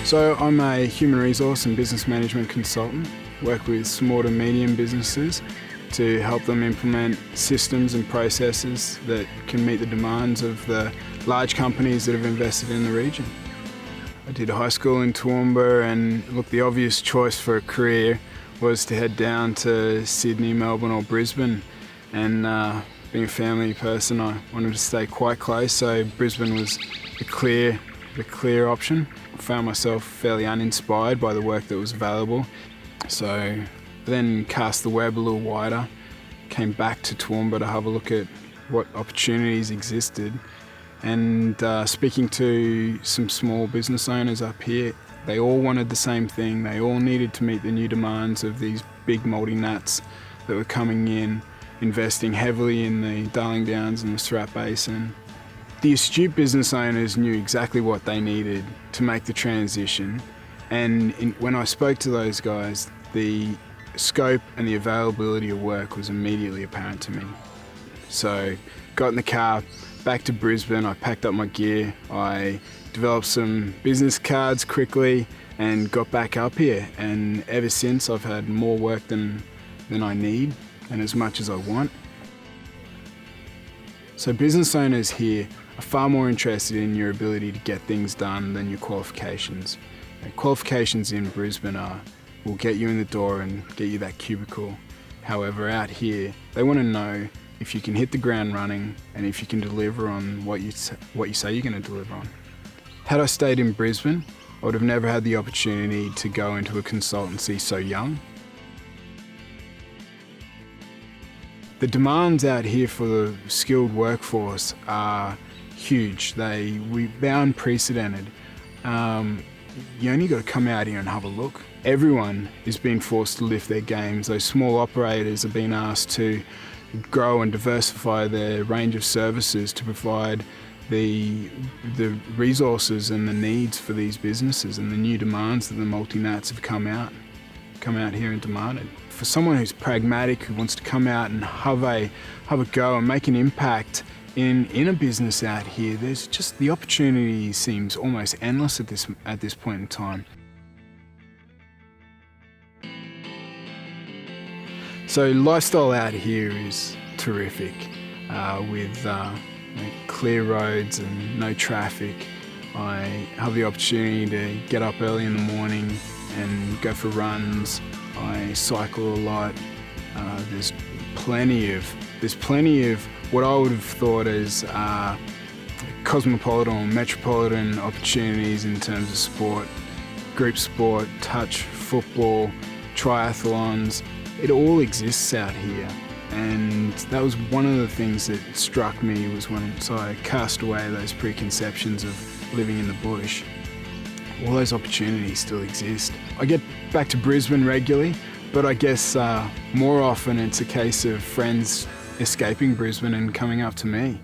So I'm a human resource and business management consultant, work with small to medium businesses to help them implement systems and processes that can meet the demands of the large companies that have invested in the region. I did high school in Toowoomba, and look, the obvious choice for a career was to head down to Sydney, Melbourne or Brisbane, and being a family person I wanted to stay quite close, so Brisbane was the clear option. I found myself fairly uninspired by the work that was available, so I then cast the web a little wider, came back to Toowoomba to have a look at what opportunities existed, and speaking to some small business owners up here, they all wanted the same thing. They all needed to meet the new demands of these big multi-nats that were coming in, investing heavily in the Darling Downs and the Surat Basin. The astute business owners knew exactly what they needed to make the transition, and when I spoke to those guys, the scope and the availability of work was immediately apparent to me. So got in the car, back to Brisbane, I packed up my gear, I developed some business cards quickly and got back up here, and ever since I've had more work than I need and as much as I want. So business owners here are far more interested in your ability to get things done than your qualifications. And qualifications in Brisbane will get you in the door and get you that cubicle. However, out here, they want to know if you can hit the ground running and if you can deliver on what you say you're going to deliver on. Had I stayed in Brisbane, I would have never had the opportunity to go into a consultancy so young. The demands out here for the skilled workforce are huge. They're unprecedented. You only got to come out here and have a look. Everyone is being forced to lift their games. Those small operators are being asked to grow and diversify their range of services to provide the resources and the needs for these businesses and the new demands that the multi-nats have come out here and demanded. For someone who's pragmatic, who wants to come out and have a go and make an impact in a business out here, there's just the opportunity seems almost endless at this point in time. So lifestyle out here is terrific, with clear roads and no traffic. I have the opportunity to get up early in the morning and go for runs. I cycle a lot. There's plenty of what I would have thought as cosmopolitan or metropolitan opportunities in terms of sport, group sport, touch, football, triathlons. It all exists out here, and that was one of the things that struck me was once I cast away those preconceptions of living in the bush. All those opportunities still exist. I get back to Brisbane regularly, but I guess more often it's a case of friends escaping Brisbane and coming up to me.